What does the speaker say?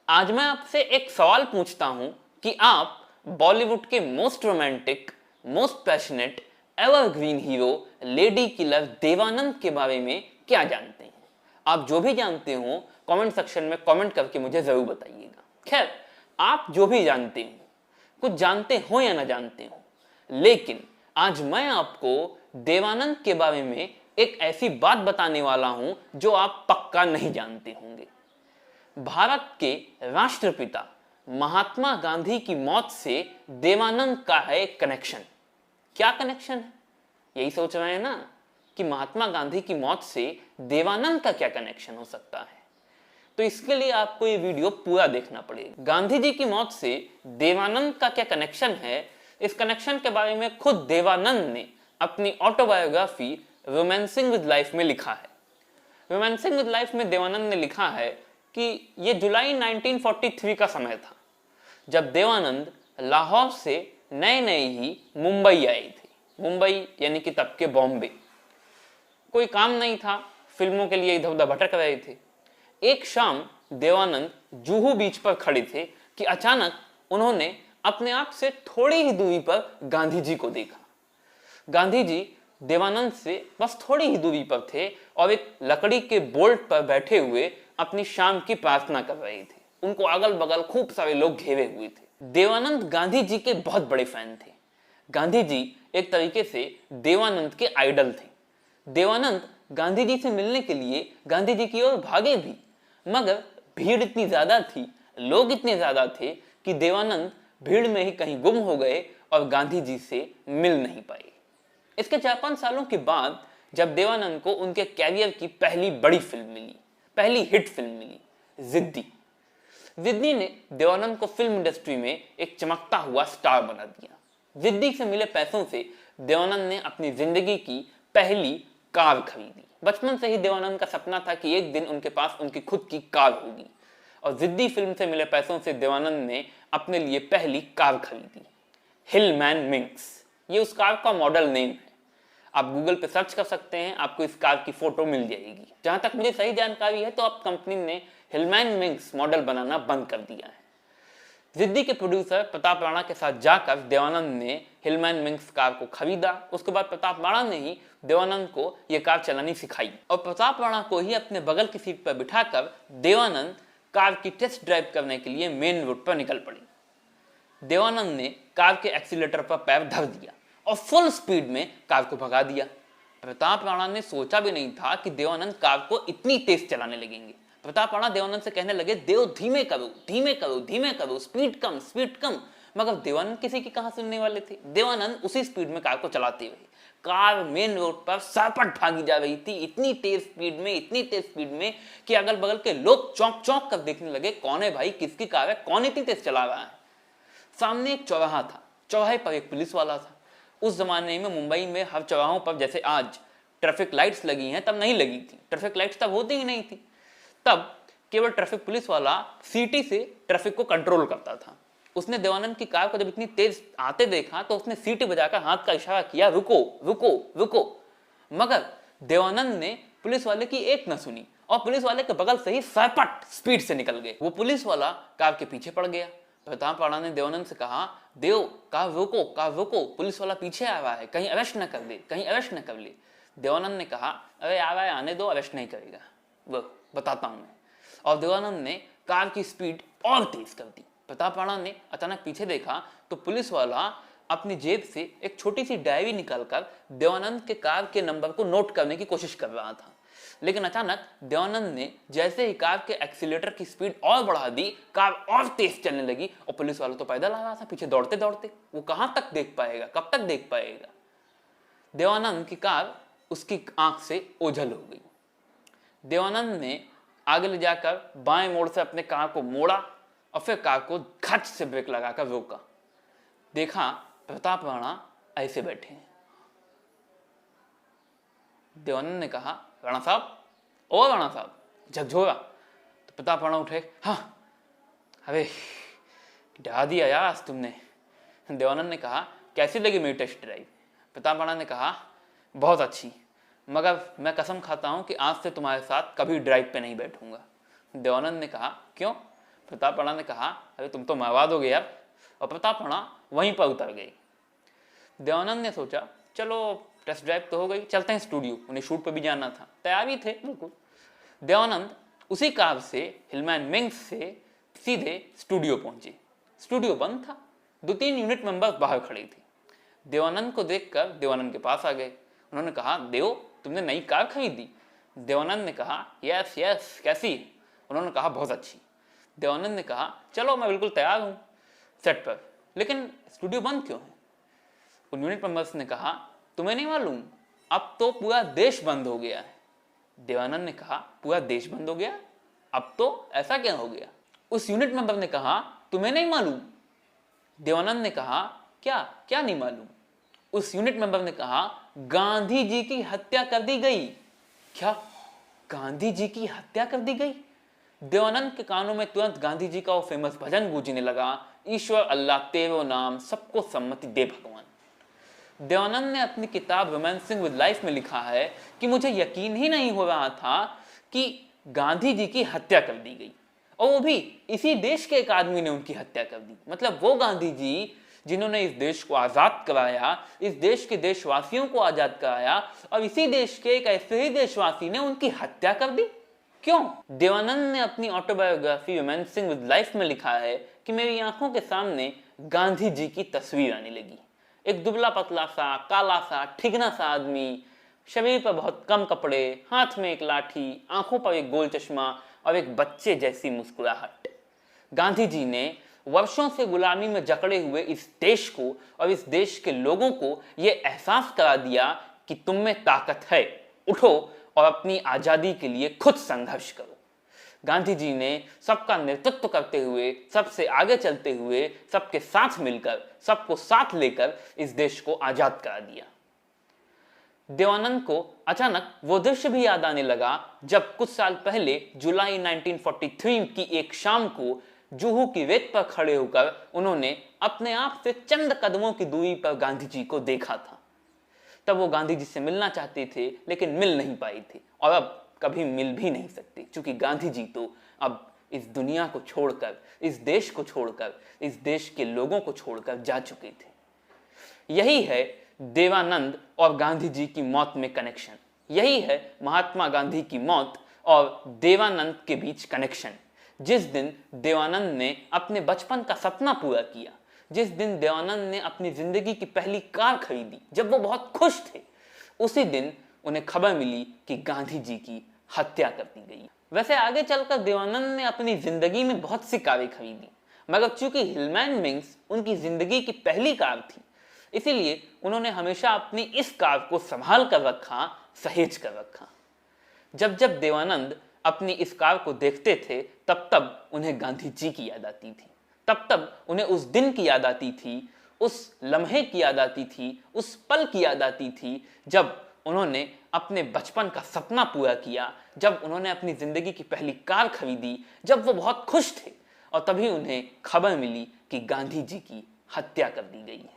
आज मैं आपसे एक सवाल पूछता हूं कि आप बॉलीवुड के most romantic, most passionate, evergreen hero lady killer Dev Anand के बारे में क्या जानते हैं। आप जो भी जानते हो कमेंट सेक्शन में कमेंट करके मुझे जरूर बताइएगा। खैर, आप जो भी जानते हो, कुछ जानते हो या ना जानते हो, लेकिन आज मैं आपको देवानंद के बारे में एक ऐसी बात बताने वाला हूं जो आप पक्का नहीं जानते होंगे। भारत के राष्ट्रपिता महात्मा गांधी की मौत से देवानंद का है कनेक्शन। क्या कनेक्शन है, यही सोच रहे हैं ना कि महात्मा गांधी की मौत से देवानंद का क्या कनेक्शन हो सकता है। तो इसके लिए आपको ये वीडियो पूरा देखना पड़ेगा। गांधी जी की मौत से देवानंद का क्या कनेक्शन है, इस कनेक्शन के बारे में खुद देवानंद ने अपनी ऑटोबायोग्राफी रोमांसिंग विद लाइफ में लिखा है। रोमांसिंग विद लाइफ में देवानंद ने लिखा है कि ये जुलाई 1943 का समय था जब देवानंद लाहौर से नए नए ही मुंबई आए थे। मुंबई यानी कि तब के बॉम्बे। कोई काम नहीं था, फिल्मों के लिए इधर उधर भटक रहे थे। एक शाम देवानंद जुहू बीच पर खड़े थे कि अचानक उन्होंने अपने आप से थोड़ी ही दूरी पर गांधी जी को देखा। गांधी जी देवानंद से बस थोड़ी ही दूरी पर थे और एक लकड़ी के बोल्ट पर बैठे हुए अपनी शाम की प्रार्थना कर रहे थे। उनको अगल बगल खूब सारे लोग घेरे हुए थे। देवानंद गांधी जी के बहुत बड़े फैन थे। गांधी जी एक तरीके से देवानंद के आइडल थे। देवानंद गांधी जी से मिलने के लिए गांधी जी की ओर भागे भी, मगर भीड़ इतनी ज्यादा थी, लोग इतने ज्यादा थे कि देवानंद भीड़ में ही कहीं गुम हो गए और गांधी जी से मिल नहीं पाए। इसके 4-5 सालों के बाद जब देवानंद को उनके कैरियर की पहली बड़ी फिल्म मिली, पहली हिट फिल्म मिली, जिद्दी। जिद्दी ने देवानंद को फिल्म इंडस्ट्री में एक चमकता हुआ स्टार बना दिया। जिद्दी से मिले पैसों से देवानंद ने अपनी जिंदगी की पहली कार खरीदी। बचपन से ही देवानंद का सपना था कि एक दिन उनके पास उनकी खुद की कार होगी, और जिद्दी फिल्म से मिले पैसों से देवानंद ने अपने लिए पहली कार खरीदी, हिलमैन मिंक्स। ये उस कार का मॉडल नेम है। आप गूगल पे सर्च कर सकते हैं, आपको इस कार की फोटो मिल जाएगी। जहां तक मुझे सही जानकारी है तो अब कंपनी ने हिलमैन मिंक्स मॉडल बनाना बंद कर दिया है। जिद्दी के प्रोड्यूसर प्रताप राणा के साथ जाकर देवानंद ने हिलमैन मिंक्स कार को खरीदा। उसके बाद प्रताप राणा ने ही देवानंद को यह कार चलानी सिखाई और प्रताप राणा को ही अपने बगल की सीट पर बिठाकर देवानंद कार की टेस्ट ड्राइव करने के लिए मेन रोड पर निकल पड़े। देवानंद ने कार के एक्सीलेटर पर पैर धर दिया और फुल स्पीड में कार को भगा दिया। प्रताप राणा ने सोचा भी नहीं था कि देवानंद कार को इतनी तेज चलाने लगेंगे। प्रताप राणा देवानंद से कहने लगे, देव धीमे करो, धीमे करो, धीमे करो, स्पीड कम, स्पीड कम। मगर देवानंद किसी की कहां सुनने वाले थे। देवानंद उसी स्पीड में कार को चलाते रहे। कार मेन रोड पर सरपट भागी जा रही थी, इतनी तेज स्पीड में, इतनी तेज स्पीड में कि अगल बगल के लोग चौंक चौंक कर देखने लगे, कौन है भाई, किसकी कार है, कौन इतनी तेज चला रहा है। सामने एक चौराहा था, चौराहे पर एक पुलिस वाला था। उस जमाने में मुंबई में हर चौराहों पर जैसे आज ट्रैफिक लाइट्स लगी हैं, तब नहीं लगी थी। ट्रैफिक लाइट्स तब होती ही नहीं थी। तब केवल ट्रैफिक पुलिस वाला सीटी से ट्रैफिक को कंट्रोल करता था। उसने देवानंद की कार को जब इतनी तेज आते देखा तो उसने सीटी बजाकर हाथ का इशारा किया, रुको रुको रुको। मगर देवानंद ने पुलिस वाले की एक न सुनी और पुलिस वाले के बगल से ही सरपट स्पीड से निकल गए। वो पुलिस वाला कार के पीछे पड़ गया। प्रताप राणा ने देवानंद से कहा, देव कार रोको, कार रोको, पुलिस वाला पीछे आ रहा है, कहीं अरेस्ट न कर दे, कहीं अरेस्ट न कर ले। देवानंद ने कहा, अरे आ रहा है, आने दो, अरेस्ट नहीं करेगा, वो बताता हूं मैं। और देवानंद ने कार की स्पीड और तेज कर दी। प्रताप राणा ने अचानक पीछे देखा तो पुलिस वाला अपनी जेब से एक छोटी सी डायरी निकालकर देवानंद के कार के नंबर को नोट करने की कोशिश कर रहा था। लेकिन अचानक देवानंद ने जैसे ही कार के एक्सीलेटर की स्पीड और बढ़ा दी, कार और तेज चलने लगी और पुलिस वाला तो पैदल आ रहा था पीछे दौड़ते दौड़ते। वो कहां तक देख पाएगा, कब तक देख पाएगा। देवानंद की कार उसकी आंख से ओझल हो गई। देवानंद ने आगे ले जाकर बाएं मोड़ से अपने कार को मोड़ा और फिर कार को खच से ब्रेक लगाकर रोका। देखा प्रताप राणा ऐसे बैठे हैं। देवानंद ने कहा, राणा साहब, ओ राणा साहब, झकझोरा। तो प्रताप राणा उठे, हाँ, अरे डरा दिया यार आज तुमने। देवानंद ने कहा, कैसी लगी मेरी टेस्ट ड्राइव। प्रताप राणा ने कहा, बहुत अच्छी, मगर मैं कसम खाता हूं कि आज से तुम्हारे साथ कभी ड्राइव पे नहीं बैठूंगा। देवानंद ने कहा, क्यों। प्रताप राणा ने कहा, अरे तुम तो मरवा दोगे यार, और प्रताप राणा वहीं पर उतर गए। देवानंद ने सोचा चलो टेस्ट ड्राइव तो हो गई, चलते हैं स्टूडियो, उन्हें शूट पर भी जाना था, तैयार भी थे बिल्कुल। देवानंद उसी कार से हिलमैन मिंग्स से सीधे स्टूडियो पहुंचे। स्टूडियो बंद था, 2-3 यूनिट मेंबर्स बाहर खड़े थे। देवानंद को देखकर देवानंद के पास आ गए। उन्होंने कहा, देव तुमने नई कार खरीदी? देवानंद ने कहा, यस यस, कैसी? उन्होंने कहा, बहुत अच्छी। देवानंद ने कहा, चलो मैं बिल्कुल तैयार हूँ सेट पर, लेकिन स्टूडियो बंद क्यों है? उन यूनिट मेंबर्स ने कहा, तुम्हें नहीं मालूम, अब तो पूरा देश बंद हो गया है। देवानंद ने कहा, पूरा देश बंद हो गया? अब तो ऐसा क्या हो गया? उस यूनिट मेंबर ने कहा, तुम्हें नहीं मालूम? देवानंद ने कहा, क्या क्या नहीं मालूम? उस यूनिट मेंबर ने कहा, गांधी जी की हत्या कर दी गई। क्या गांधी जी की हत्या कर दी गई? देवानंद के कानों में तुरंत गांधी जी का वो फेमस भजन गूंजने लगा, ईश्वर अल्लाह तेरो नाम, सबको सम्मति दे भगवान। देवानंद ने अपनी किताब रोमांसिंग विद लाइफ में लिखा है कि मुझे यकीन ही नहीं हो रहा था कि गांधी जी की हत्या कर दी गई, और वो भी इसी देश के एक आदमी ने उनकी हत्या कर दी। मतलब वो गांधी जी जिन्होंने इस देश को आजाद कराया, इस देश के देशवासियों को आजाद कराया, और इसी देश के एक ऐसे ही देशवासी ने उनकी हत्या कर दी। क्यों? देवानंद ने अपनी ऑटोबायोग्राफी रोमांसिंग विद लाइफ में लिखा है कि मेरी आंखों के सामने गांधी जी की तस्वीर आने लगी। एक दुबला पतला सा, काला सा, ठिगना सा आदमी, शरीर पर बहुत कम कपड़े, हाथ में एक लाठी, आंखों पर एक गोल चश्मा और एक बच्चे जैसी मुस्कुराहट। गांधी जी ने वर्षों से गुलामी में जकड़े हुए इस देश को और इस देश के लोगों को यह एहसास करा दिया कि तुम में ताकत है, उठो और अपनी आजादी के लिए खुद संघर्ष करो। गांधी जी ने सबका नेतृत्व करते हुए, सबसे आगे चलते हुए, सबके साथ मिलकर, सबको साथ लेकर इस देश को आजाद करा दिया। देवानंद को अचानक वो दृश्य भी याद आने लगा जब कुछ साल पहले जुलाई 1943 की एक शाम को जुहू की रेत पर खड़े होकर उन्होंने अपने आप से चंद कदमों की दूरी पर गांधी जी को देखा था। तब वो गांधी जी से मिलना चाहते थे लेकिन मिल नहीं पाए थे, और अब कभी मिल भी नहीं सकते, क्योंकि गांधी जी तो अब इस दुनिया को छोड़कर, इस देश को छोड़कर, इस देश के लोगों को छोड़कर जा चुके थे। यही है देवानंद और गांधी जी की मौत में कनेक्शन। यही है महात्मा गांधी की मौत और देवानंद के बीच कनेक्शन। जिस दिन देवानंद ने अपने बचपन का सपना पूरा किया, जिस दिन देवानंद ने अपनी जिंदगी की पहली कार खरीदी, जब वो बहुत खुश थे, उसी दिन उन्हें खबर मिली कि गांधी जी की हत्या कर दी गई। वैसे आगे चलकर देवानंद ने अपनी जिंदगी में बहुत सी कारें खरीदी, मगर चूंकि हिलमैन मिंग्स उनकी जिंदगी की पहली कार थी, इसीलिए उन्होंने हमेशा अपनी इस कार को संभाल कर रखा, सहेज कर रखा। जब जब देवानंद अपनी इस कार को देखते थे, तब तब उन्हें गांधी जी की याद आती थी, तब तब उन्हें उस दिन की याद आती थी, उस लम्हे की याद आती थी, उस पल की याद आती थी जब उन्होंने अपने बचपन का सपना पूरा किया, जब उन्होंने अपनी जिंदगी की पहली कार खरीदी, जब वो बहुत खुश थे, और तभी उन्हें खबर मिली कि गांधी जी की हत्या कर दी गई है।